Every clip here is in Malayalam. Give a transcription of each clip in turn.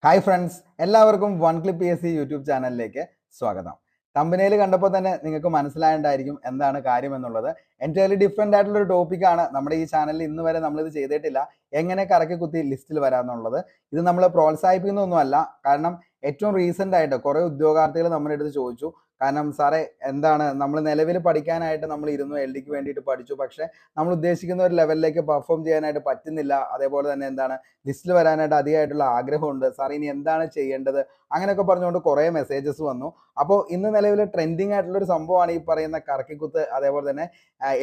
ഹായ് ഫ്രണ്ട്സ്, എല്ലാവർക്കും വൺ ക്ലിപ്പ് PSC യൂട്യൂബ് ചാനലിലേക്ക് സ്വാഗതം. തമ്പനയിൽ കണ്ടപ്പോൾ തന്നെ നിങ്ങൾക്ക് മനസ്സിലായിട്ടുണ്ടായിരിക്കും എന്താണ് കാര്യം എന്നുള്ളത്. എൻറ്റയർലി ഡിഫറെൻ്റ് ആയിട്ടുള്ള ഒരു ടോപ്പിക്കാണ്. നമ്മുടെ ഈ ചാനലിൽ ഇന്ന് വരെ നമ്മളിത് ചെയ്തിട്ടില്ല. എങ്ങനെ കറക്കി കുത്തി ലിസ്റ്റിൽ വരാമെന്നുള്ളത്. ഇത് നമ്മൾ പ്രോത്സാഹിപ്പിക്കുന്നൊന്നുമല്ല. കാരണം ഏറ്റവും റീസെൻ്റ് ആയിട്ട് കുറേ ഉദ്യോഗാർത്ഥികൾ നമ്മുടെ അടുത്ത് ചോദിച്ചു, കാരണം സാറേ എന്താണ് നമ്മൾ നിലവിൽ പഠിക്കാനായിട്ട് നമ്മൾ ഇരുന്നു, LD ക്ക് വേണ്ടിയിട്ട് പഠിച്ചു, പക്ഷേ നമ്മൾ ഉദ്ദേശിക്കുന്ന ഒരു ലെവലിലേക്ക് പെർഫോം ചെയ്യാനായിട്ട് പറ്റുന്നില്ല. അതേപോലെ തന്നെ എന്താണ് ലിസ്റ്റിൽ വരാനായിട്ട് അധികമായിട്ടുള്ള ആഗ്രഹമുണ്ട് സാർ, ഇനി എന്താണ് ചെയ്യേണ്ടത്, അങ്ങനെയൊക്കെ പറഞ്ഞുകൊണ്ട് കുറേ മെസ്സേജസ് വന്നു. അപ്പോൾ ഇന്ന് നിലവിൽ ട്രെൻഡിങ് ആയിട്ടുള്ള ഒരു സംഭവമാണ് ഈ പറയുന്ന കറക്കിക്കുത്ത്, അതേപോലെ തന്നെ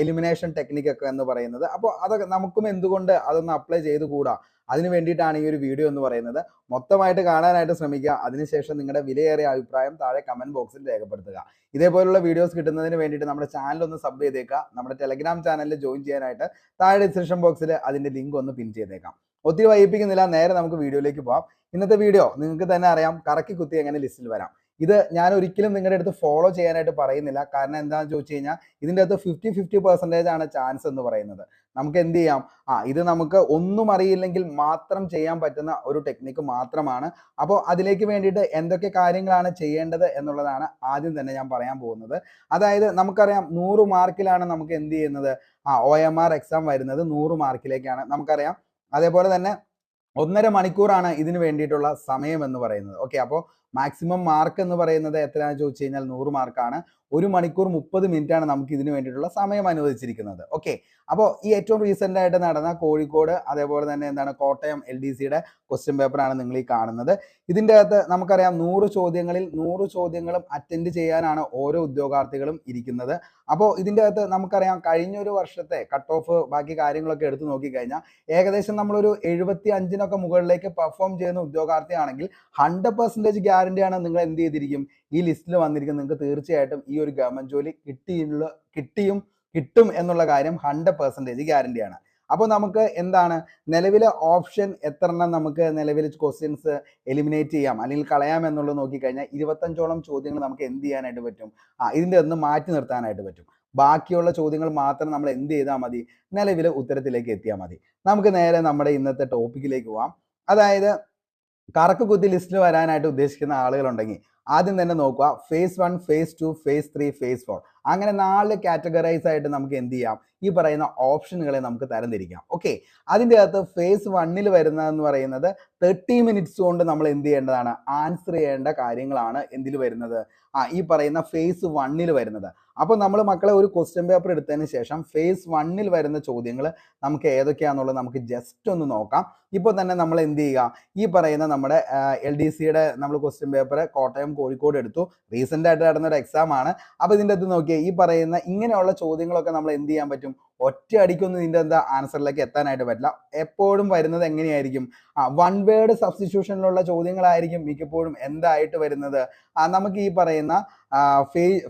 എലിമിനേഷൻ ടെക്നിക്കൊക്കെ എന്ന് പറയുന്നത്. അപ്പോൾ അതൊക്കെ നമുക്കും എന്തുകൊണ്ട് അതൊന്ന് അപ്ലൈ ചെയ്ത് കൂടാ, അതിന് വേണ്ടിയിട്ടാണ് ഈ ഒരു വീഡിയോ എന്ന് പറയുന്നത്. മൊത്തമായിട്ട് കാണാനായിട്ട് ശ്രമിക്കുക. അതിനുശേഷം നിങ്ങളുടെ വിലയേറിയ അഭിപ്രായം താഴെ കമന്റ് ബോക്സിൽ രേഖപ്പെടുത്തുക. ഇതേപോലുള്ള വീഡിയോസ് കിട്ടുന്നതിന് വേണ്ടിയിട്ട് നമ്മുടെ ചാനൽ ഒന്ന് സബ് ചെയ്തേക്കുക. നമ്മുടെ ടെലഗ്രാം ചാനലിൽ ജോയിൻ ചെയ്യാനായിട്ട് താഴെ ഡിസ്ക്രിപ്ഷൻ ബോക്സിൽ അതിന്റെ ലിങ്ക് ഒന്ന് പിൻ ചെയ്തേക്കാം. ഒത്തിരി വൈകിപ്പിക്കുന്നില്ല, നേരെ നമുക്ക് വീഡിയോയിലേക്ക് പോകാം. ഇന്നത്തെ വീഡിയോ നിങ്ങൾക്ക് തന്നെ അറിയാം, കറക്കി കുത്തി എങ്ങനെ ലിസ്റ്റിൽ വരാം. ഇത് ഞാൻ ഒരിക്കലും നിങ്ങളുടെ അടുത്ത് ഫോളോ ചെയ്യാനായിട്ട് പറയുന്നില്ല. കാരണം എന്താണെന്ന് ചോദിച്ചു കഴിഞ്ഞാൽ ഇതിൻ്റെ അകത്ത് 50-50% ആണ് ചാൻസ് എന്ന് പറയുന്നത്. നമുക്ക് എന്ത് ചെയ്യാം, ഇത് നമുക്ക് ഒന്നും അറിയില്ലെങ്കിൽ മാത്രം ചെയ്യാൻ പറ്റുന്ന ഒരു ടെക്നിക്ക് മാത്രമാണ്. അപ്പോൾ അതിലേക്ക് വേണ്ടിയിട്ട് എന്തൊക്കെ കാര്യങ്ങളാണ് ചെയ്യേണ്ടത് എന്നുള്ളതാണ് ആദ്യം തന്നെ ഞാൻ പറയാൻ പോകുന്നത്. അതായത് നമുക്കറിയാം 100 മാർക്കിലാണ് നമുക്ക് എന്ത് ചെയ്യുന്നത്, OMR എക്സാം വരുന്നത് 100 മാർക്കിലേക്കാണ് നമുക്കറിയാം. അതേപോലെ തന്നെ 1.5 മണിക്കൂറാണ് ഇതിന് വേണ്ടിയിട്ടുള്ള സമയം എന്ന് പറയുന്നത്. ഓക്കെ, അപ്പോൾ മാക്സിമം മാർക്ക് എന്ന് പറയുന്നത് എത്രയാണെന്ന് ചോദിച്ചു കഴിഞ്ഞാൽ 100 മാർക്കാണ്. 1 മണിക്കൂർ 30 മിനിറ്റാണ് നമുക്ക് ഇതിന് വേണ്ടിയിട്ടുള്ള സമയം അനുവദിച്ചിരിക്കുന്നത്. ഓക്കെ, അപ്പോൾ ഈ ഏറ്റവും റീസെൻ്റ് ആയിട്ട് നടന്ന കോഴിക്കോട് അതേപോലെ തന്നെ എന്താണ് കോട്ടയം LDCയുടെ ക്വസ്റ്റ്യൻ പേപ്പറാണ് നിങ്ങൾ ഈ കാണുന്നത്. ഇതിൻ്റെ അകത്ത് നമുക്കറിയാം 100 ചോദ്യങ്ങളിൽ 100 ചോദ്യങ്ങളും അറ്റൻഡ് ചെയ്യാനാണ് ഓരോ ഉദ്യോഗാർത്ഥികളും ഇരിക്കുന്നത്. അപ്പോൾ ഇതിൻ്റെ അകത്ത് നമുക്കറിയാം കഴിഞ്ഞൊരു വർഷത്തെ കട്ട് ഓഫ് ബാക്കി കാര്യങ്ങളൊക്കെ എടുത്തു നോക്കിക്കഴിഞ്ഞാൽ ഏകദേശം നമ്മളൊരു 75-നൊക്കെ മുകളിലേക്ക് പെർഫോം ചെയ്യുന്ന ഉദ്യോഗാർത്ഥിയാണെങ്കിൽ 100% ഗ്യാരണ്ടിയാണ് നിങ്ങൾ എന്ത് ചെയ്തിരിക്കും, ഈ ലിസ്റ്റിൽ വന്നിരിക്കും. നിങ്ങൾക്ക് തീർച്ചയായിട്ടും ഈ ഒരു ഗവൺമെന്റ് ജോലി കിട്ടും എന്നുള്ള കാര്യം 100% ഗ്യാരണ്ടിയാണ്. അപ്പോൾ നമുക്ക് എന്താണ് നിലവിലെ ഓപ്ഷൻ എത്രണ്ണം നമുക്ക് നിലവിൽ ക്വസ്റ്റ്യൻസ് എലിമിനേറ്റ് ചെയ്യാം അല്ലെങ്കിൽ കളയാം എന്നുള്ളത് നോക്കിക്കഴിഞ്ഞാൽ 25ഓളം ചോദ്യങ്ങൾ നമുക്ക് എന്ത് ചെയ്യാനായിട്ട് പറ്റും, ഇതിൻ്റെ ഒന്ന് മാറ്റി നിർത്താനായിട്ട് പറ്റും. ബാക്കിയുള്ള ചോദ്യങ്ങൾ മാത്രം നമ്മൾ എന്ത് ചെയ്താൽ മതി, നിലവിലെ ഉത്തരത്തിലേക്ക് എത്തിയാൽ മതി. നമുക്ക് നേരെ നമ്മുടെ ഇന്നത്തെ ടോപ്പിക്കിലേക്ക് പോവാം. അതായത് കറക്ക് കുത്തി ലിസ്റ്റിൽ വരാനായിട്ട് ഉദ്ദേശിക്കുന്ന ആളുകളുണ്ടെങ്കിൽ ആദ്യം തന്നെ നോക്കുക, phase 1, phase 2, phase 3, phase 4 അങ്ങനെ 4 കാറ്റഗറൈസ് ആയിട്ട് നമുക്ക് എന്ത് ചെയ്യാം, ഈ പറയുന്ന ഓപ്ഷനുകളെ നമുക്ക് തരംതിരിക്കാം. ഓക്കെ, അതിൻ്റെ അകത്ത് phase 1-ൽ വരുന്നതെന്ന് പറയുന്നത് 30 മിനിറ്റ്സ് കൊണ്ട് നമ്മൾ എന്ത് ചെയ്യേണ്ടതാണ്, ആൻസർ ചെയ്യേണ്ട കാര്യങ്ങളാണ് എന്തിൽ വരുന്നത്, ഈ പറയുന്ന phase 1-ൽ വരുന്നത്. അപ്പോൾ നമ്മൾ മക്കളെ ഒരു ക്വസ്റ്റ്യൻ പേപ്പർ എടുത്തതിന് ശേഷം phase 1-ൽ വരുന്ന ചോദ്യങ്ങൾ നമുക്ക് ഏതൊക്കെയാണെന്നുള്ളത് നമുക്ക് ജസ്റ്റ് ഒന്ന് നോക്കാം. ഇപ്പോൾ തന്നെ നമ്മൾ എന്ത് ചെയ്യുക, ഈ പറയുന്ന നമ്മുടെ LDCയുടെ നമ്മൾ ക്വസ്റ്റ്യൻ പേപ്പർ കോട്ടയം കോഴിക്കോട് എടുത്തു. റീസെൻ്റ് ആയിട്ട് നടന്ന ഒരു എക്സാം ആണ്. അപ്പോൾ ഇതിൻ്റെ അകത്ത് നോക്കിയാൽ ഈ പറയുന്ന ഇങ്ങനെയുള്ള ചോദ്യങ്ങളൊക്കെ നമ്മൾ എന്ത് ചെയ്യാൻ പറ്റും, ഒറ്റ അടിക്കൊന്നും ഇതിൻ്റെ ആൻസറിലേക്ക് എത്താനായിട്ട് പറ്റില്ല. എപ്പോഴും വരുന്നത് എങ്ങനെയായിരിക്കും, 1 വേർഡ് സബ്സ്റ്റിറ്റ്യൂഷനിലുള്ള ചോദ്യങ്ങളായിരിക്കും മിക്കപ്പോഴും എന്തായിട്ട് വരുന്നത്, നമുക്ക് ഈ പറയുന്ന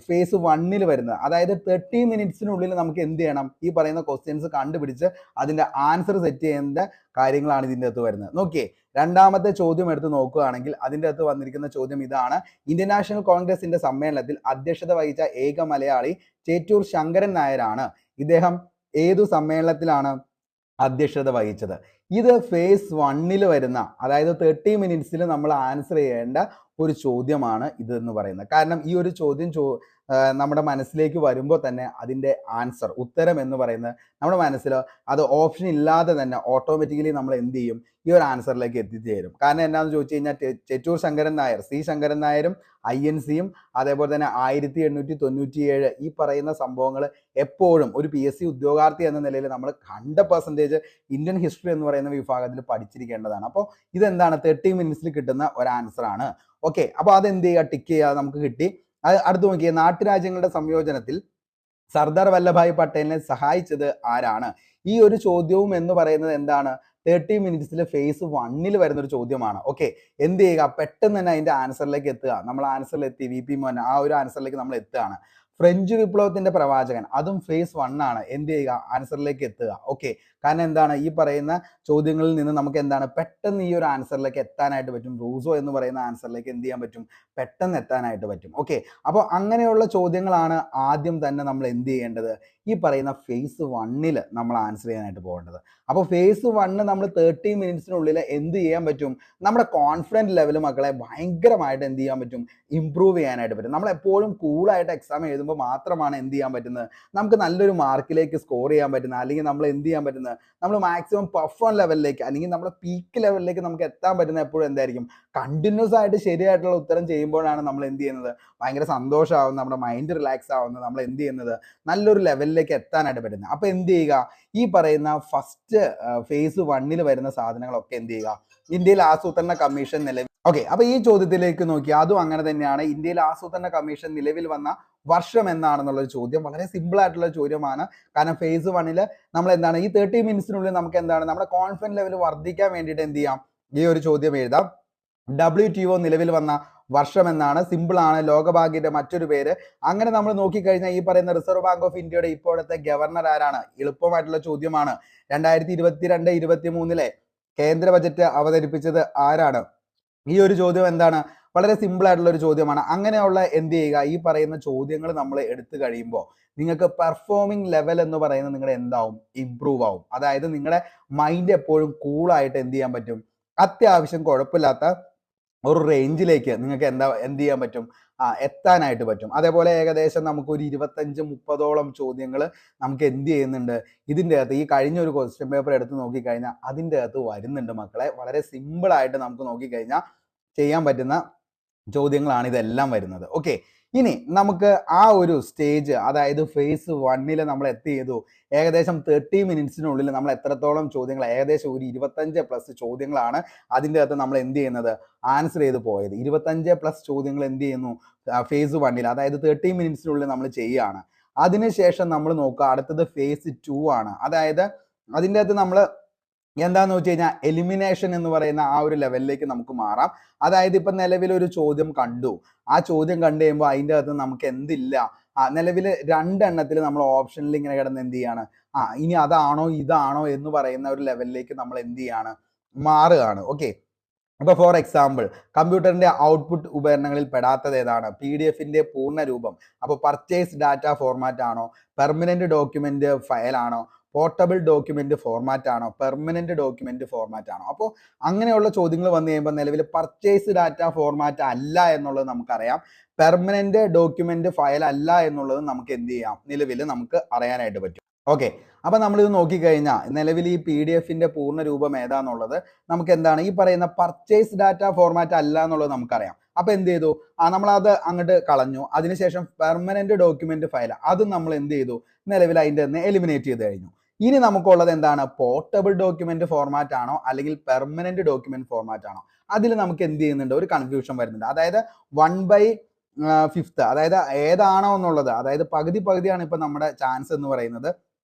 phase 1-ൽ വരുന്നത്. അതായത് 30 മിനിറ്റ്സിനുള്ളിൽ നമുക്ക് എന്ത് ചെയ്യണം, ഈ പറയുന്ന ക്വസ്റ്റ്യൻസ് കണ്ടുപിടിച്ച് അതിൻ്റെ ആൻസർ സെറ്റ് ചെയ്യേണ്ട കാര്യങ്ങളാണ് ഇതിൻ്റെ അകത്ത് വരുന്നത്. നോക്കിയേ, രണ്ടാമത്തെ ചോദ്യം എടുത്ത് നോക്കുകയാണെങ്കിൽ അതിൻ്റെ അകത്ത് വന്നിരിക്കുന്ന ചോദ്യം ഇതാണ്: ഇന്ത്യൻ നാഷണൽ കോൺഗ്രസിന്റെ സമ്മേളനത്തിൽ അധ്യക്ഷത വഹിച്ച ഏക മലയാളി ചേറ്റൂർ ശങ്കരൻ നായരാണ്. ഇദ്ദേഹം ഏതു സമ്മേളനത്തിലാണ് അധ്യക്ഷത വഹിച്ചത്? ഇത് phase 1-ൽ വരുന്ന, അതായത് 30 മിനിറ്റ്സിൽ നമ്മൾ ആൻസർ ചെയ്യേണ്ട ഒരു ചോദ്യമാണ് ഇതെന്ന് പറയുന്നത്. കാരണം ഈ ഒരു ചോദ്യം നമ്മുടെ മനസ്സിലേക്ക് വരുമ്പോൾ തന്നെ അതിൻ്റെ ആൻസർ, ഉത്തരം എന്ന് പറയുന്നത് നമ്മുടെ മനസ്സിൽ അത് ഓപ്ഷൻ ഇല്ലാതെ തന്നെ ഓട്ടോമാറ്റിക്കലി നമ്മൾ എന്ത് ചെയ്യും, ഈ ഒരു ആൻസറിലേക്ക് എത്തിച്ചേരും. കാരണം എന്താണെന്ന് ചോദിച്ചു കഴിഞ്ഞാൽ ചേറ്റൂർ ശങ്കരൻ നായർ, C ശങ്കരൻ നായരും INCയും അതേപോലെ തന്നെ 1897 ഈ പറയുന്ന സംഭവങ്ങൾ എപ്പോഴും ഒരു PSC ഉദ്യോഗാർത്ഥി എന്ന നിലയിൽ നമ്മൾ 100% ഇന്ത്യൻ ഹിസ്റ്ററി എന്ന് പറയുന്ന വിഭാഗത്തിൽ പഠിച്ചിരിക്കേണ്ടതാണ്. അപ്പോൾ ഇതെന്താണ് 30 മിനിറ്റ്സിൽ കിട്ടുന്ന ഒരു ആൻസർ ആണ്. ഓക്കെ, അപ്പോൾ അതെന്ത് ചെയ്യുക, ടിക്ക് ചെയ്യുക, നമുക്ക് കിട്ടി. അടുത്ത് നോക്കിയേ, നാട്ടുരാജ്യങ്ങളുടെ സംയോജനത്തിൽ സർദാർ വല്ലഭായ് പട്ടേലിനെ സഹായിച്ചത് ആരാണ്? ഈ ഒരു ചോദ്യവും എന്ന് പറയുന്നത് എന്താണ്, 30 മിനിറ്റ്സിൽ phase 1-ൽ വരുന്നൊരു ചോദ്യമാണ്. ഓക്കെ, എന്ത് ചെയ്യുക, പെട്ടെന്ന് തന്നെ അതിൻ്റെ ആൻസറിലേക്ക് എത്തുക. നമ്മൾ ആൻസറിൽ എത്തി, VP മോഹൻ, ആ ഒരു ആൻസറിലേക്ക് നമ്മൾ എത്തുകയാണ്. ഫ്രഞ്ച് വിപ്ലവത്തിന്റെ പ്രവാചകൻ, അതും ഫേസ് 1 ആണ്. എന്ത് ചെയ്യുക? ആൻസറിലേക്ക് എത്തുക. ഓക്കെ, കാരണം എന്താണ്, ഈ പറയുന്ന ചോദ്യങ്ങളിൽ നിന്ന് നമുക്ക് എന്താണ് പെട്ടെന്ന് ഈ ഒരു ആൻസറിലേക്ക് എത്താനായിട്ട് പറ്റും. റൂസോ എന്ന് പറയുന്ന ആൻസറിലേക്ക് എന്ത് ചെയ്യാൻ പറ്റും? പെട്ടെന്ന് എത്താനായിട്ട് പറ്റും. ഓക്കെ, അപ്പോൾ അങ്ങനെയുള്ള ചോദ്യങ്ങളാണ് ആദ്യം തന്നെ നമ്മൾ എന്ത് ചെയ്യേണ്ടത്? ഈ പറയുന്ന ഫേസ് 1 നമ്മൾ ആൻസർ ചെയ്യാനായിട്ട് പോകേണ്ടത്. അപ്പോൾ ഫേസ് 1 നമ്മൾ 30 മിനിറ്റ്സിനുള്ളിൽ എന്ത് ചെയ്യാൻ പറ്റും? നമ്മുടെ കോൺഫിഡൻസ് ലെവൽ മക്കളെ ഭയങ്കരമായിട്ട് എന്ത് ചെയ്യാൻ പറ്റും? ഇമ്പ്രൂവ് ചെയ്യാനായിട്ട് പറ്റും. നമ്മൾ എപ്പോഴും കൂളായിട്ട് എക്സാം എഴുതുമ്പോൾ മാത്രമാണ് എന്ത് ചെയ്യാൻ പറ്റുന്നത്? നമുക്ക് നല്ലൊരു മാർക്കിലേക്ക് സ്കോർ ചെയ്യാൻ പറ്റുന്നത്, അല്ലെങ്കിൽ നമ്മൾ എന്ത് ചെയ്യാൻ പറ്റുന്നത്? നമ്മൾ മാക്സിമം പെർഫോം ലെവലിലേക്ക് അല്ലെങ്കിൽ നമ്മുടെ പീക്ക് ലെവലിലേക്ക് നമുക്ക് എത്താൻ പറ്റുന്ന എപ്പോഴും എന്തായിരിക്കും? കണ്ടിന്യൂസ് ആയിട്ട് ശരിയായിട്ടുള്ള ഉത്തരം ചെയ്യുമ്പോഴാണ് നമ്മൾ എന്ത് ചെയ്യുന്നത്? ഭയങ്കര സന്തോഷമാവുന്നത്, നമ്മുടെ മൈൻഡ് റിലാക്സ് ആവുന്നത്, നമ്മൾ എന്ത് ചെയ്യുന്നത്? നല്ലൊരു ലെവലിലേക്ക് എത്താനായിട്ട് പറ്റുന്നത്. അപ്പോൾ എന്ത് ചെയ്യുക? ഈ പറയുന്ന ഫസ്റ്റ് ഫേസ് 1 വരുന്ന സാധനങ്ങളൊക്കെ എന്ത് ചെയ്യുക? ഇന്ത്യയിൽ ആസൂത്രണ കമ്മീഷൻ നിലവിൽ. ഓക്കെ, അപ്പൊ ഈ ചോദ്യത്തിലേക്ക് നോക്കി, അതും അങ്ങനെ തന്നെയാണ്. ഇന്ത്യയിൽ ആസൂത്രണ കമ്മീഷൻ നിലവിൽ വന്ന വർഷം എന്നാണെന്നുള്ളൊരു ചോദ്യം വളരെ സിമ്പിൾ ആയിട്ടുള്ള ചോദ്യമാണ്. കാരണം ഫേസ് 1 നമ്മൾ എന്താണ് ഈ 30 മിനിറ്റ്സിനുള്ളിൽ നമുക്ക് എന്താണ് നമ്മുടെ കോൺഫിഡൻസ് ലെവൽ വർദ്ധിക്കാൻ വേണ്ടിയിട്ട് എന്ത് ചെയ്യാം? ഈ ഒരു ചോദ്യം എഴുതാം. WTO നിലവിൽ വന്ന വർഷം എന്നാണ്. സിമ്പിൾ ആണ്. ലോകബാങ്കിന്റെ മറ്റൊരു പേര്. അങ്ങനെ നമ്മൾ നോക്കിക്കഴിഞ്ഞാൽ ഈ പറയുന്ന റിസർവ് ബാങ്ക് ഓഫ് ഇന്ത്യയുടെ ഇപ്പോഴത്തെ ഗവർണർ ആരാണ്? എളുപ്പമായിട്ടുള്ള ചോദ്യമാണ്. 2022-23 കേന്ദ്ര ബജറ്റ് അവതരിപ്പിച്ചത് ആരാണ്? ഈ ഒരു ചോദ്യം എന്താണ്? വളരെ സിമ്പിൾ ആയിട്ടുള്ള ഒരു ചോദ്യമാണ്. അങ്ങനെയുള്ള എന്ത് ചെയ്യുക? ഈ പറയുന്ന ചോദ്യങ്ങൾ നമ്മൾ എടുത്തു കഴിയുമ്പോൾ നിങ്ങൾക്ക് പെർഫോമിംഗ് ലെവൽ എന്ന് പറയുന്നത് നിങ്ങളുടെ എന്താവും? ഇംപ്രൂവ് ആവും. അതായത് നിങ്ങളുടെ മൈൻഡ് എപ്പോഴും കൂളായിട്ട് എന്ത് ചെയ്യാൻ പറ്റും? അത്യാവശ്യം കുഴപ്പമില്ലാത്ത ഒരു റേഞ്ചിലേക്ക് നിങ്ങൾക്ക് എന്ത് ചെയ്യാൻ പറ്റും? എത്താനായിട്ട് പറ്റും. അതേപോലെ ഏകദേശം നമുക്ക് ഒരു 25-30ഓളം ചോദ്യങ്ങൾ നമുക്ക് എന്ത് ചെയ്യുന്നുണ്ട്? ഇതിൻ്റെ അകത്ത് ഈ കഴിഞ്ഞ ഒരു ക്വസ്റ്റ്യൻ പേപ്പർ എടുത്ത് നോക്കിക്കഴിഞ്ഞാൽ അതിൻ്റെ അകത്ത് വരുന്നുണ്ട് മക്കളെ. വളരെ സിമ്പിളായിട്ട് നമുക്ക് നോക്കിക്കഴിഞ്ഞാൽ ചെയ്യാൻ പറ്റുന്ന ചോദ്യങ്ങളാണ് ഇതെല്ലാം വരുന്നത്. ഓക്കെ, ഇനി നമുക്ക് ആ ഒരു സ്റ്റേജ്, അതായത് ഫേസ് 1 നമ്മൾ എത്തി ചെയ്തു. ഏകദേശം 30 മിനിറ്റ്സിനുള്ളിൽ നമ്മൾ എത്രത്തോളം ചോദ്യങ്ങൾ, ഏകദേശം ഒരു 25+ ചോദ്യങ്ങളാണ് അതിൻ്റെ അകത്ത് നമ്മൾ എന്ത് ചെയ്യുന്നത്? ആൻസർ ചെയ്ത് പോയത്. 25+ ചോദ്യങ്ങൾ എന്ത് ചെയ്യുന്നു? ഫേസ് 1, അതായത് 30 മിനിറ്റ്സിനുള്ളിൽ നമ്മൾ ചെയ്യുകയാണ്. അതിനുശേഷം നമ്മൾ നോക്കുക, അടുത്തത് ഫേസ് 2 ആണ്. അതായത് അതിൻ്റെ അകത്ത് നമ്മൾ എന്താന്ന് വെച്ച് കഴിഞ്ഞാൽ എലിമിനേഷൻ എന്ന് പറയുന്ന ആ ഒരു ലെവലിലേക്ക് നമുക്ക് മാറാം. അതായത് ഇപ്പൊ നിലവിലൊരു ചോദ്യം കണ്ടു, ആ ചോദ്യം കണ്ടു കഴിയുമ്പോൾ അതിൻ്റെ അകത്ത് നമുക്ക് എന്തില്ല, നിലവിൽ 2 എണ്ണത്തിൽ നമ്മൾ ഓപ്ഷനിൽ ഇങ്ങനെ കിടന്ന് എന്ത് ചെയ്യാണ്? ഇനി അതാണോ ഇതാണോ എന്ന് പറയുന്ന ഒരു ലെവലിലേക്ക് നമ്മൾ എന്ത് ചെയ്യാണ്? മാറുകയാണ്. ഓക്കെ, അപ്പൊ ഫോർ എക്സാമ്പിൾ, കമ്പ്യൂട്ടറിന്റെ ഔട്ട്പുട്ട് ഉപകരണങ്ങളിൽ പെടാത്തത് ഏതാണ്? PDF-ന്റെ പൂർണ്ണ രൂപം. അപ്പോൾ പർച്ചേസ് ഡാറ്റ ഫോർമാറ്റ് ആണോ? പെർമനന്റ് ഡോക്യുമെന്റ് ഫയൽ ആണോ? പോർട്ടബിൾ ഡോക്യുമെന്റ് ഫോർമാറ്റ് ആണോ? പെർമനന്റ് ഡോക്യുമെന്റ് ഫോർമാറ്റ് ആണോ? അപ്പോൾ അങ്ങനെയുള്ള ചോദ്യങ്ങൾ വന്നു കഴിയുമ്പോൾ നിലവിൽ പർച്ചേസ് ഡാറ്റ ഫോർമാറ്റ് അല്ല എന്നുള്ളത് നമുക്കറിയാം. പെർമനന്റ് ഡോക്യുമെന്റ് ഫയൽ അല്ല എന്നുള്ളത് നമുക്ക് എന്ത് ചെയ്യാം? നിലവിൽ നമുക്ക് അറിയാനായിട്ട് പറ്റും. ഓക്കെ, അപ്പൊ നമ്മളിത് നോക്കിക്കഴിഞ്ഞാൽ നിലവിൽ ഈ PDF-ന്റെ പൂർണ്ണ രൂപം ഏതാന്നുള്ളത് നമുക്ക് എന്താണ്? ഈ പറയുന്ന പർച്ചേസ് ഡാറ്റ ഫോർമാറ്റ് അല്ല എന്നുള്ളത് നമുക്കറിയാം. അപ്പൊ എന്ത് ചെയ്തു? നമ്മളത് അങ്ങോട്ട് കളഞ്ഞു. അതിനുശേഷം പെർമനന്റ് ഡോക്യുമെന്റ് ഫയൽ, അതും നമ്മൾ എന്ത് ചെയ്തു? നിലവിൽ അതിൻ്റെ നിന്ന് എലിമിനേറ്റ് ചെയ്ത് കഴിഞ്ഞു. ഇനി നമുക്കുള്ളത് എന്താണ്? പോർട്ടബിൾ ഡോക്യുമെന്റ് ഫോർമാറ്റ് ആണോ അല്ലെങ്കിൽ പെർമനന്റ് ഡോക്യുമെന്റ് ഫോർമാറ്റ് ആണോ? അതിൽ നമുക്ക് എന്ത് ചെയ്യുന്നുണ്ട്? ഒരു കൺഫ്യൂഷൻ വരുന്നുണ്ട്. അതായത് 1/5, അതായത് ഏതാണോ എന്നുള്ളത്, അതായത് പകുതിയാണ് ഇപ്പൊ നമ്മുടെ ചാൻസ് എന്ന് പറയുന്നത്.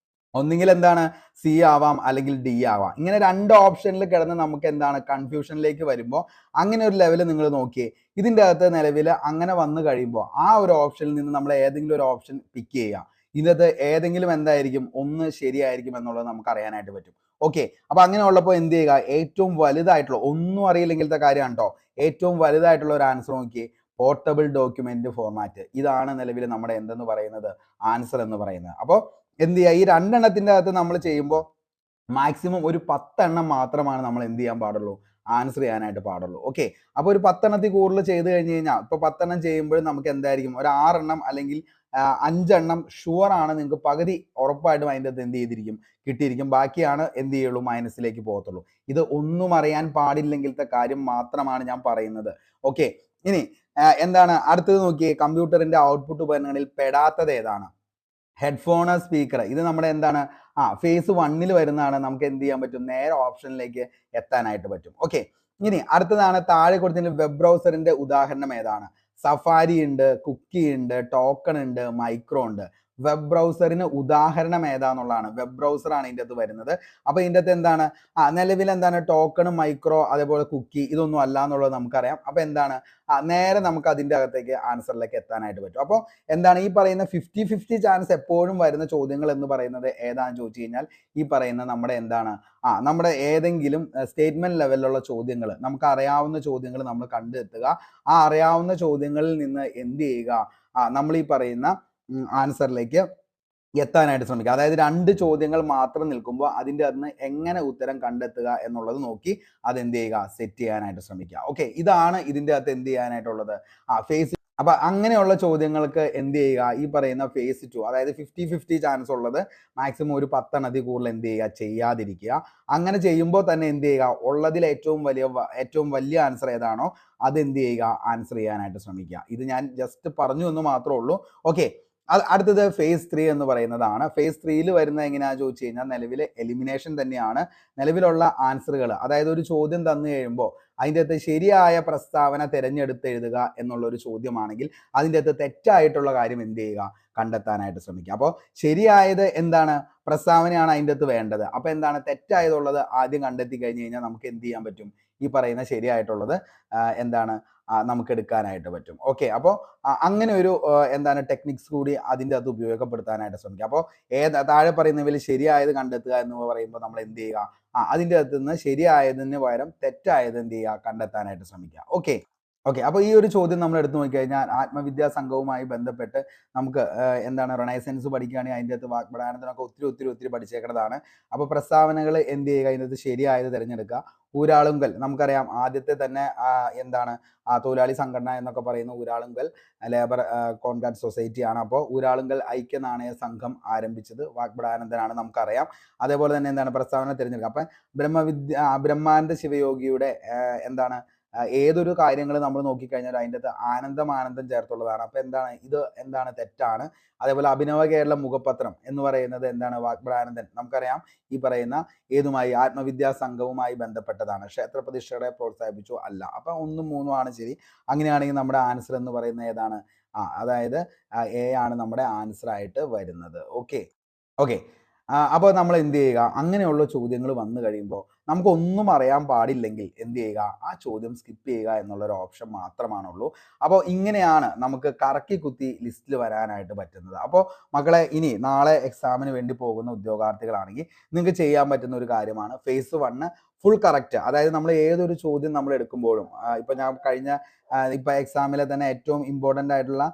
ഒന്നുകിൽ എന്താണ്? C ആവാം അല്ലെങ്കിൽ D ആവാം. ഇങ്ങനെ 2 ഓപ്ഷനിൽ കിടന്ന് നമുക്ക് എന്താണ് കൺഫ്യൂഷനിലേക്ക് വരുമ്പോൾ അങ്ങനെ ഒരു ലെവൽ നിങ്ങൾ നോക്കിയേ. ഇതിൻ്റെ അകത്ത് നിലവിൽ അങ്ങനെ വന്നു കഴിയുമ്പോൾ ആ ഒരു ഓപ്ഷനിൽ നിന്ന് നമ്മൾ ഏതെങ്കിലും ഒരു ഓപ്ഷൻ പിക്ക് ചെയ്യുക. ഇതിനകത്ത് ഏതെങ്കിലും എന്തായിരിക്കും? ഒന്ന് ശരിയായിരിക്കും എന്നുള്ളത് നമുക്ക് അറിയാനായിട്ട് പറ്റും. ഓക്കെ, അപ്പൊ അങ്ങനെ ഉള്ളപ്പോൾ എന്ത് ചെയ്യുക? ഏറ്റവും വലുതായിട്ടുള്ള, ഒന്നും അറിയില്ലെങ്കിലത്തെ കാര്യമാണ് കേട്ടോ, ഏറ്റവും വലുതായിട്ടുള്ള ഒരു ആൻസർ നോക്കിയേ. Portable document format. ഇതാണ് നിലവിൽ നമ്മുടെ എന്തെന്ന് പറയുന്നത്? ആൻസർ എന്ന് പറയുന്നത്. അപ്പോൾ എന്ത് ചെയ്യുക? ഈ 2 എണ്ണത്തിന്റെ അകത്ത് നമ്മൾ ചെയ്യുമ്പോൾ മാക്സിമം ഒരു 10 എണ്ണം മാത്രമാണ് നമ്മൾ എന്ത് ചെയ്യാൻ പാടുള്ളൂ? ആൻസർ ചെയ്യാനായിട്ട് പാടുള്ളൂ. ഓക്കെ, അപ്പോൾ ഒരു 10 എണ്ണത്തിൽ കൂടുതൽ ചെയ്ത് കഴിഞ്ഞ് കഴിഞ്ഞാൽ, ഇപ്പൊ 10 എണ്ണം ചെയ്യുമ്പോൾ നമുക്ക് എന്തായിരിക്കും? ഒരു 6 എണ്ണം അല്ലെങ്കിൽ 5 എണ്ണം ഷുവർ ആണ്. നിങ്ങൾക്ക് പകുതി ഉറപ്പായിട്ടും അതിൻ്റെ അകത്ത് എന്ത് ചെയ്തിരിക്കും? കിട്ടിയിരിക്കും. ബാക്കിയാണ് എന്ത് ചെയ്യുള്ളൂ? മൈനസിലേക്ക് പോകത്തുള്ളൂ. ഇത് ഒന്നും അറിയാൻ പാടില്ലെങ്കിലത്തെ കാര്യം മാത്രമാണ് ഞാൻ പറയുന്നത്. ഓക്കെ, ഇനി എന്താണ് അടുത്തത് നോക്കിയേ. കമ്പ്യൂട്ടറിന്റെ ഔട്ട്പുട്ട് ഉപകരണങ്ങളിൽ പെടാത്തത് ഏതാണ്? Headphone, speaker. ഇത് നമ്മുടെ എന്താണ്? ഫേസ് 1 വരുന്നതാണ്. നമുക്ക് എന്ത് ചെയ്യാൻ പറ്റും? നേരെ ഓപ്ഷനിലേക്ക് എത്താനായിട്ട് പറ്റും. ഓക്കെ, ഇനി അടുത്തതാണ് താഴെ കൊടുത്തിട്ടുള്ള വെബ് ബ്രൗസറിന്റെ ഉദാഹരണം ഏതാണ്? സഫാരി ഉണ്ട്, കുക്കി ഉണ്ട്, ടോക്കൺ ഉണ്ട്, മൈക്രോ ഉണ്ട്. വെബ് ബ്രൗസറിന് ഉദാഹരണം ഏതാന്നുള്ളതാണ്. വെബ് ബ്രൗസറാണ് ഇതിൻ്റെ അകത്ത് വരുന്നത്. അപ്പോൾ ഇതിൻ്റെ അകത്ത് എന്താണ് നിലവിൽ എന്താണ് ടോക്കൺ, മൈക്രോ, അതേപോലെ കുക്കി ഇതൊന്നും അല്ല എന്നുള്ളത് നമുക്കറിയാം. അപ്പോൾ എന്താണ് നേരെ നമുക്ക് അതിൻ്റെ അകത്തേക്ക് ആൻസറിലേക്ക് എത്താനായിട്ട് പറ്റും. അപ്പോൾ എന്താണ് ഈ പറയുന്ന 50-50 ചാൻസ് എപ്പോഴും വരുന്ന ചോദ്യങ്ങൾ എന്ന് പറയുന്നത് ഏതാണെന്ന് ചോദിച്ചു കഴിഞ്ഞാൽ ഈ പറയുന്ന നമ്മുടെ എന്താണ് നമ്മുടെ ഏതെങ്കിലും സ്റ്റേറ്റ്മെന്റ് ലെവലിലുള്ള ചോദ്യങ്ങൾ, നമുക്ക് അറിയാവുന്ന ചോദ്യങ്ങൾ നമ്മൾ കണ്ടെത്തുക. ആ അറിയാവുന്ന ചോദ്യങ്ങളിൽ നിന്ന് എന്ത് ചെയ്യുക, നമ്മൾ ഈ പറയുന്ന ആൻസറിലേക്ക് എത്താനായിട്ട് ശ്രമിക്കുക. അതായത് 2 ചോദ്യങ്ങൾ മാത്രം നിൽക്കുമ്പോൾ അതിൻ്റെ അകത്ത് എങ്ങനെ ഉത്തരം കണ്ടെത്തുക എന്നുള്ളത് നോക്കി അതെന്ത് ചെയ്യുക, സെറ്റ് ചെയ്യാനായിട്ട് ശ്രമിക്കുക. ഓക്കെ, ഇതാണ് ഇതിൻ്റെ അകത്ത് എന്ത് ചെയ്യാനായിട്ടുള്ളത് ഫേസ്. അപ്പൊ അങ്ങനെയുള്ള ചോദ്യങ്ങൾക്ക് എന്ത് ചെയ്യുക, ഈ പറയുന്ന ഫേസ് 2, അതായത് 50-50 ചാൻസ് ഉള്ളത് മാക്സിമം ഒരു 10 എണ്ണത്തിൽ കൂടുതൽ എന്ത് ചെയ്യുക, ചെയ്യാതിരിക്കുക. അങ്ങനെ ചെയ്യുമ്പോൾ തന്നെ എന്ത് ചെയ്യുക, ഉള്ളതിൽ ഏറ്റവും വലിയ ആൻസർ ഏതാണോ അത് എന്ത് ചെയ്യുക, ആൻസർ ചെയ്യാനായിട്ട് ശ്രമിക്കുക. ഇത് ഞാൻ ജസ്റ്റ് പറഞ്ഞു എന്ന് മാത്രമേ ഉള്ളൂ. ഓക്കെ, അടുത്തത് ഫേസ് 3 എന്ന് പറയുന്നതാണ്. ഫേസ് 3യിൽ വരുന്നത് എങ്ങനെയാണെന്ന് ചോദിച്ചു കഴിഞ്ഞാൽ നിലവിൽ എലിമിനേഷൻ തന്നെയാണ്. നിലവിലുള്ള ആൻസറുകൾ, അതായത് ഒരു ചോദ്യം തന്നു കഴിയുമ്പോൾ അതിൻ്റെ അകത്ത് ശരിയായ പ്രസ്താവന തിരഞ്ഞെടുത്ത് എഴുതുക എന്നുള്ള ഒരു ചോദ്യമാണെങ്കിൽ അതിൻ്റെ അകത്ത് തെറ്റായിട്ടുള്ള കാര്യം എന്ത് ചെയ്യുക, കണ്ടെത്താനായിട്ട് ശ്രമിക്കുക. അപ്പോൾ ശരിയായത് എന്താണ്, പ്രസ്താവനയാണ് അതിൻ്റെ അകത്ത് വേണ്ടത്. അപ്പോൾ എന്താണ് തെറ്റായതുള്ളത് ആദ്യം കണ്ടെത്തി കഴിഞ്ഞ് കഴിഞ്ഞാൽ നമുക്ക് എന്ത് ചെയ്യാൻ പറ്റും, ഈ പറയുന്ന ശരിയായിട്ടുള്ളത് എന്താണ് നമുക്ക് എടുക്കാനായിട്ട് പറ്റും. ഓക്കെ, അപ്പോൾ അങ്ങനെ ഒരു എന്താണ് ടെക്നിക്സ് കൂടി അതിൻ്റെ അകത്ത് ഉപയോഗപ്പെടുത്താനായിട്ട് ശ്രമിക്കുക. അപ്പോൾ താഴെ പറയുന്നതിൽ ശരിയായത് കണ്ടെത്തുക എന്ന് പറയുമ്പോൾ നമ്മൾ എന്ത് ചെയ്യുക, അതിൻ്റെ അകത്ത് നിന്ന് ശരിയായതിന് പകരം തെറ്റായത് എന്ത് ചെയ്യുക, കണ്ടെത്താനായിട്ട് ശ്രമിക്കുക. ഓക്കെ, അപ്പോൾ ഈ ഒരു ചോദ്യം നമ്മൾ എടുത്തു നോക്കിക്കഴിഞ്ഞാൽ ആത്മവിദ്യാ സംഘവുമായി ബന്ധപ്പെട്ട് നമുക്ക് എന്താണ് റെനൈസൻസ് പഠിക്കുകയാണെങ്കിൽ അതിൻ്റെ അകത്ത് വാഗ്ബടാനത്തിനൊക്കെ ഒത്തിരി പഠിച്ചേക്കുന്നതാണ്. അപ്പോൾ പ്രസ്താവനകൾ എന്ത് ചെയ്യുക, അതിൻ്റെ അകത്ത് ശരിയായത് തിരഞ്ഞെടുക്കുക. ഊരാളുങ്കൽ നമുക്കറിയാം, ആദ്യത്തെ തന്നെ എന്താണ് തൊഴിലാളി സംഘടന എന്നൊക്കെ പറയുന്ന ഊരാളുങ്കൽ ലേബർ കോൺട്രാക്ട് സൊസൈറ്റി ആണ്. അപ്പോൾ ഊരാളുങ്കൽ ഐക്യ നാണയ സംഘം ആരംഭിച്ചത് വാഗ്ബടാനന്ദനാണ്, നമുക്കറിയാം. അതേപോലെ തന്നെ എന്താണ് പ്രസ്താവന തിരഞ്ഞെടുക്കുക. അപ്പം ബ്രഹ്മാനന്ദ ശിവയോഗിയുടെ എന്താണ് ഏതൊരു കാര്യങ്ങൾ നമ്മൾ നോക്കിക്കഴിഞ്ഞാൽ അതിൻ്റെ അകത്ത് ആനന്ദം ചേർത്തുള്ളതാണ്. അപ്പം എന്താണ് തെറ്റാണ്. അതേപോലെ അഭിനവ കേരള മുഖപത്രം എന്ന് പറയുന്നത് എന്താണ്, വാഗ്ബടാനന്ദൻ നമുക്കറിയാം ഈ പറയുന്ന ഏതുമായി ആത്മവിദ്യാ സംഘവുമായി ബന്ധപ്പെട്ടതാണ്. ക്ഷേത്രപ്രതിഷ്ഠകളെ പ്രോത്സാഹിപ്പിച്ചു അല്ല. അപ്പം 1, 3 ആണ് ശരി. അങ്ങനെയാണെങ്കിൽ നമ്മുടെ ആൻസർ എന്ന് പറയുന്നത് ഏതാണ്, അതായത് എ ആണ് നമ്മുടെ ആൻസർ ആയിട്ട് വരുന്നത്. ഓക്കെ, അപ്പോൾ നമ്മൾ എന്ത് ചെയ്യുക, അങ്ങനെയുള്ള ചോദ്യങ്ങൾ വന്നു കഴിയുമ്പോൾ നമുക്കൊന്നും അറിയാൻ പാടില്ലെങ്കിൽ എന്ത് ചെയ്യുക, ആ ചോദ്യം സ്കിപ്പ് ചെയ്യുക എന്നുള്ളൊരു ഓപ്ഷൻ മാത്രമാണുള്ളൂ. അപ്പോൾ ഇങ്ങനെയാണ് നമുക്ക് കറക്കി കുത്തി ലിസ്റ്റിൽ വരാനായിട്ട് പറ്റുന്നത്. അപ്പോൾ മക്കളെ, ഇനി നാളെ എക്സാമിന് വേണ്ടി പോകുന്ന ഉദ്യോഗാർത്ഥികളാണെങ്കിൽ നിങ്ങൾക്ക് ചെയ്യാൻ പറ്റുന്ന ഒരു കാര്യമാണ് ഫേസ് 1 ഫുൾ കറക്റ്റ്. അതായത് നമ്മൾ ഏതൊരു ചോദ്യം നമ്മൾ എടുക്കുമ്പോഴും ഇപ്പം ഞാൻ കഴിഞ്ഞ ഇപ്പം എക്സാമിലെ തന്നെ ഏറ്റവും ഇമ്പോർട്ടൻ്റ് ആയിട്ടുള്ള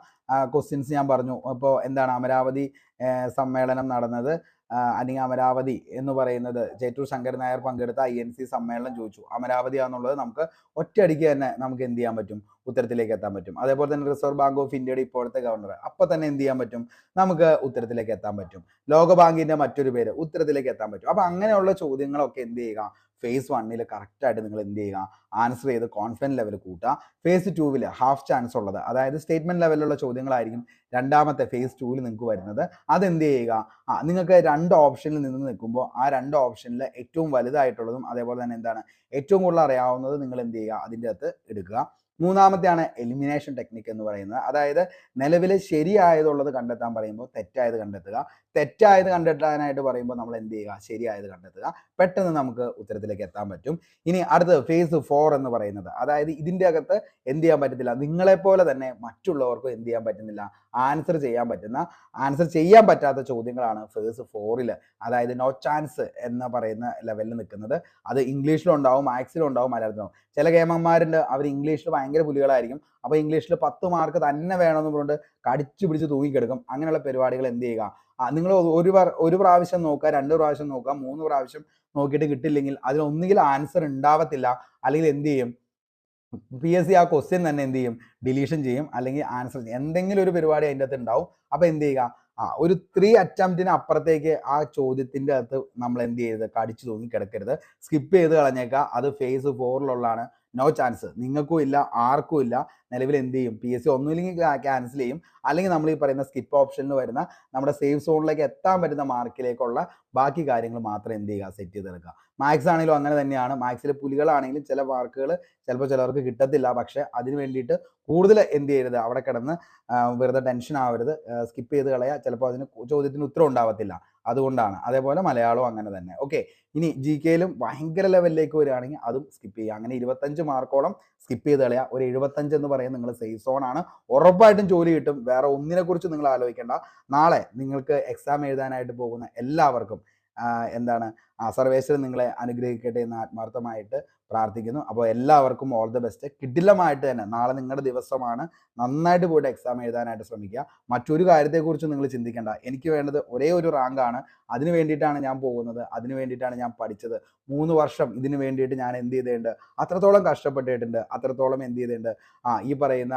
ക്വസ്റ്റ്യൻസ് ഞാൻ പറഞ്ഞു. അപ്പോൾ എന്താണ് അമരാവതി സമ്മേളനം നടന്നത്, അല്ലെങ്കിൽ അമരാവതി എന്ന് പറയുന്നത് ചേറ്റൂർ ശങ്കരൻ നായർ പങ്കെടുത്ത INC സമ്മേളനം ചോദിച്ചു. അമരാവതി ആണെന്നുള്ളത് നമുക്ക് ഒറ്റയടിക്ക് തന്നെ നമുക്ക് എന്ത് ചെയ്യാൻ പറ്റും, ഉത്തരത്തിലേക്ക് എത്താൻ പറ്റും. അതേപോലെ തന്നെ റിസർവ് ബാങ്ക് ഓഫ് ഇന്ത്യയുടെ ഇപ്പോഴത്തെ ഗവർണർ, അപ്പം തന്നെ എന്ത് ചെയ്യാൻ പറ്റും, നമുക്ക് ഉത്തരത്തിലേക്ക് എത്താൻ പറ്റും. ലോകബാങ്കിന്റെ മറ്റൊരു പേര്, ഉത്തരത്തിലേക്ക് എത്താൻ പറ്റും. അപ്പം അങ്ങനെയുള്ള ചോദ്യങ്ങളൊക്കെ എന്ത് ചെയ്യുക, ഫേസ് 1 കറക്റ്റായിട്ട് നിങ്ങൾ എന്ത് ചെയ്യുക, ആൻസർ ചെയ്ത് കോൺഫിഡൻസ് ലെവൽ കൂട്ടുക. ഫേസ് 2 ഹാഫ് ചാൻസ് ഉള്ളത്, അതായത് സ്റ്റേറ്റ്മെന്റ് ലെവലിലുള്ള ചോദ്യങ്ങളായിരിക്കും രണ്ടാമത്തെ ഫേസ് 2 നിങ്ങൾക്ക് വരുന്നത്. അതെന്ത് ചെയ്യുക, നിങ്ങൾക്ക് 2 ഓപ്ഷനിൽ നിന്ന് നിൽക്കുമ്പോൾ ആ 2 ഓപ്ഷനിൽ ഏറ്റവും വലുതായിട്ടുള്ളതും അതേപോലെ തന്നെ എന്താണ് ഏറ്റവും കൂടുതൽ അറിയാവുന്നത് നിങ്ങൾ എന്ത് ചെയ്യുക, അതിൻ്റെ അകത്ത് എടുക്കുക. മൂന്നാമത്തെയാണ് എലിമിനേഷൻ ടെക്നിക്ക് എന്ന് പറയുന്നത്. അതായത് നിലവിൽ ശരിയായതുള്ളത് കണ്ടെത്താൻ പറയുമ്പോൾ തെറ്റായത് കണ്ടെത്തുക, തെറ്റായത് കണ്ടെത്താനായിട്ട് പറയുമ്പോൾ നമ്മൾ എന്ത് ചെയ്യുക, ശരിയായത് കണ്ടെത്തുക. പെട്ടെന്ന് നമുക്ക് ഉത്തരത്തിലേക്ക് എത്താൻ പറ്റും. ഇനി അടുത്തത് ഫേസ് 4 എന്ന് പറയുന്നത്, അതായത് ഇതിൻ്റെ അകത്ത് എന്ത് ചെയ്യാൻ പറ്റത്തില്ല, നിങ്ങളെപ്പോലെ തന്നെ മറ്റുള്ളവർക്കും എന്ത് ചെയ്യാൻ പറ്റുന്നില്ല, ആൻസർ ചെയ്യാൻ പറ്റാത്ത ചോദ്യങ്ങളാണ് ഫേസ് 4. അതായത് നോ ചാൻസ് എന്ന് പറയുന്ന ലെവലിൽ നിൽക്കുന്നത്. അത് ഇംഗ്ലീഷിലും ഉണ്ടാവും, മാത്സിലും ഉണ്ടാവും, മലയാളത്തിലും. ചില കേമന്മാരുണ്ട്, അവർ ഇംഗ്ലീഷിൽ ഭയങ്കര പുലികളായിരിക്കും. അപ്പോൾ ഇംഗ്ലീഷിൽ 10 മാർക്ക് തന്നെ വേണമെന്ന് പറഞ്ഞുകൊണ്ട് കടിച്ചു പിടിച്ച് തൂങ്ങിക്കെടുക്കും. അങ്ങനെയുള്ള പരിപാടികൾ എന്ത് ചെയ്യുക, നിങ്ങൾ ഒരു പ്രാവശ്യം നോക്കുക, 2 പ്രാവശ്യം നോക്കുക, 3 പ്രാവശ്യം നോക്കിയിട്ട് കിട്ടില്ലെങ്കിൽ അതിലൊന്നുകിൽ ആൻസർ ഉണ്ടാവത്തില്ല, അല്ലെങ്കിൽ എന്ത് ചെയ്യും, PSC ആ ക്വസ്റ്റ്യൻ തന്നെ എന്ത് ചെയ്യും, ഡിലീഷൻ ചെയ്യും, അല്ലെങ്കിൽ ആൻസർ ചെയ്യും. എന്തെങ്കിലും ഒരു പരിപാടി അതിൻ്റെ അകത്ത് ഉണ്ടാവും. അപ്പോൾ എന്ത് ചെയ്യുക, ഒരു 3 അറ്റംപ്റ്റിന് അപ്പുറത്തേക്ക് ആ ചോദ്യത്തിൻ്റെ അകത്ത് നമ്മൾ എന്ത് ചെയ്ത് കടിച്ചു തൂങ്ങി കിടക്കരുത്, സ്കിപ്പ് ചെയ്ത് കളഞ്ഞേക്കുക. അത് ഫേസ് 4 നോ ചാൻസ്, നിങ്ങൾക്കും ഇല്ല, ആർക്കും ഇല്ല. നിലവിൽ എന്ത് ചെയ്യും, PSC ഒന്നുമില്ലെങ്കിൽ ക്യാൻസൽ ചെയ്യും, അല്ലെങ്കിൽ നമ്മൾ ഈ പറയുന്ന സ്കിപ്പ് ഓപ്ഷനിൽ വരുന്ന നമ്മുടെ സേഫ് സോണിലേക്ക് എത്താൻ പറ്റുന്ന മാർക്കിലേക്കുള്ള ബാക്കി കാര്യങ്ങൾ മാത്രം എന്ത് ചെയ്യുക, സെറ്റ് ചെയ്തെടുക്കുക. മാത്സ് ആണെങ്കിലും അങ്ങനെ തന്നെയാണ്. മാത്സിലെ പുലികളാണെങ്കിലും ചില മാർക്കുകൾ ചിലപ്പോൾ ചിലവർക്ക് കിട്ടത്തില്ല. പക്ഷേ അതിന് വേണ്ടിയിട്ട് കൂടുതൽ എന്ത് ചെയ്യരുത്, അവിടെ കിടന്ന് വെറുതെ ടെൻഷൻ ആവരുത്, സ്കിപ്പ് ചെയ്ത് കളയുക. ചിലപ്പോൾ അതിന് ചോദ്യത്തിന് ഉത്തരം ഉണ്ടാവത്തില്ല, അതുകൊണ്ടാണ്. അതേപോലെ മലയാളവും അങ്ങനെ തന്നെ. ഓക്കെ, ഇനി GK-യിലും ഭയങ്കര ലെവലിലേക്ക് വരികയാണെങ്കിൽ അതും സ്കിപ്പ് ചെയ്യുക. അങ്ങനെ 25 മാർക്കോളം സ്കിപ്പ് ചെയ്ത് കളയുക. ഒരു 75 എന്ന് പറയുന്നത് നിങ്ങൾ സേഫ് സോണാണ്, ഉറപ്പായിട്ടും ജോലി കിട്ടും. വേറെ ഒന്നിനെ കുറിച്ച് നിങ്ങൾ ആലോചിക്കേണ്ട. നാളെ നിങ്ങൾക്ക് എക്സാം എഴുതാനായിട്ട് പോകുന്ന എല്ലാവർക്കും എന്താണ് സർവേശ്വരൻ നിങ്ങളെ അനുഗ്രഹിക്കട്ടെ എന്ന് ആത്മാർത്ഥമായിട്ട് പ്രാർത്ഥിക്കുന്നു. അപ്പോൾ എല്ലാവർക്കും ഓൾ ദി ബെസ്റ്റ്. കിടിലമായിട്ട് തന്നെ നാളെ നിങ്ങളുടെ ദിവസമാണ്. നന്നായിട്ട് പോയിട്ട് എക്സാം എഴുതാനായിട്ട് ശ്രമിക്കുക. മറ്റൊരു കാര്യത്തെക്കുറിച്ച് നിങ്ങൾ ചിന്തിക്കേണ്ട. എനിക്ക് വേണ്ടത് ഒരേ ഒരു റാങ്കാണ്, അതിന് വേണ്ടിയിട്ടാണ് ഞാൻ പോകുന്നത്, അതിന് വേണ്ടിയിട്ടാണ് ഞാൻ പഠിച്ചത്. 3 വർഷം ഇതിന് വേണ്ടിയിട്ട് ഞാൻ എന്ത് ചെയ്തിട്ടുണ്ട്, അത്രത്തോളം കഷ്ടപ്പെട്ടിട്ടുണ്ട്, അത്രത്തോളം എന്ത് ചെയ്തിട്ടുണ്ട്. ഈ പറയുന്ന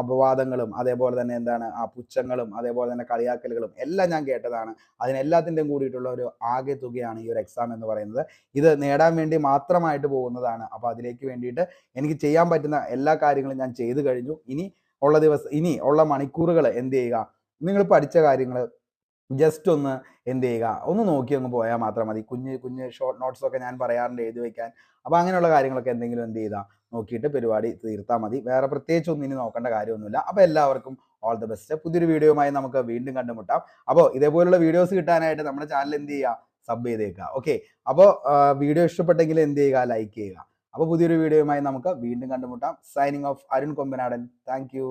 അപവാദങ്ങളും അതേപോലെ തന്നെ എന്താണ് പുച്ഛങ്ങളും അതേപോലെ തന്നെ കളിയാക്കലുകളും എല്ലാം ഞാൻ കേട്ടതാണ്. അതിനെല്ലാത്തിൻ്റെയും കൂടിയിട്ടുള്ള ഒരു ആകെ തുകയാണ് ഈ ഒരു എക്സാം എന്ന് പറയുന്നത്. ഇത് നേടാൻ വേണ്ടി മാത്രമായിട്ട് പോകുന്നതാണ്. അപ്പോൾ അതിലേക്ക് വേണ്ടിയിട്ട് എനിക്ക് ചെയ്യാൻ പറ്റുന്ന എല്ലാ കാര്യങ്ങളും ഞാൻ ചെയ്തു കഴിഞ്ഞു. ഇനി ഉള്ള മണിക്കൂറുകൾ എന്ത് ചെയ്യുക, നിങ്ങൾ പഠിച്ച കാര്യങ്ങൾ ജസ്റ്റ് ഒന്ന് എന്ത് ചെയ്യുക, ഒന്ന് നോക്കി അങ്ങ് പോയാൽ മാത്രം മതി. കുഞ്ഞ് ഷോർട്ട് നോട്ട്സ് ഒക്കെ ഞാൻ പറയാറുണ്ട് എഴുതി വയ്ക്കാൻ. അപ്പോൾ അങ്ങനെയുള്ള കാര്യങ്ങളൊക്കെ എന്തെങ്കിലും എന്ത് ചെയ്താൽ നോക്കിയിട്ട് പരിപാടി തീർത്താൽ മതി. വേറെ പ്രത്യേകിച്ച് ഒന്നും ഇനി നോക്കേണ്ട കാര്യമൊന്നുമില്ല. അപ്പോൾ എല്ലാവർക്കും ഓൾ ദി ബെസ്റ്റ്. പുതിയൊരു വീഡിയോയുമായി നമുക്ക് വീണ്ടും കണ്ടുമുട്ടാം. അപ്പോൾ ഇതേപോലുള്ള വീഡിയോസ് കിട്ടാനായിട്ട് നമ്മുടെ ചാനൽ എന്ത് ചെയ്യുക, സബ് ചെയ്തേക്കുക. ഓക്കെ, അപ്പോൾ വീഡിയോ ഇഷ്ടപ്പെട്ടെങ്കിൽ എന്ത് ചെയ്യുക, ലൈക്ക് ചെയ്യുക. അപ്പോൾ പുതിയൊരു വീഡിയോയുമായി നമുക്ക് വീണ്ടും കണ്ടുമുട്ടാം. Signing off, Arun Kombanadan. Thank you.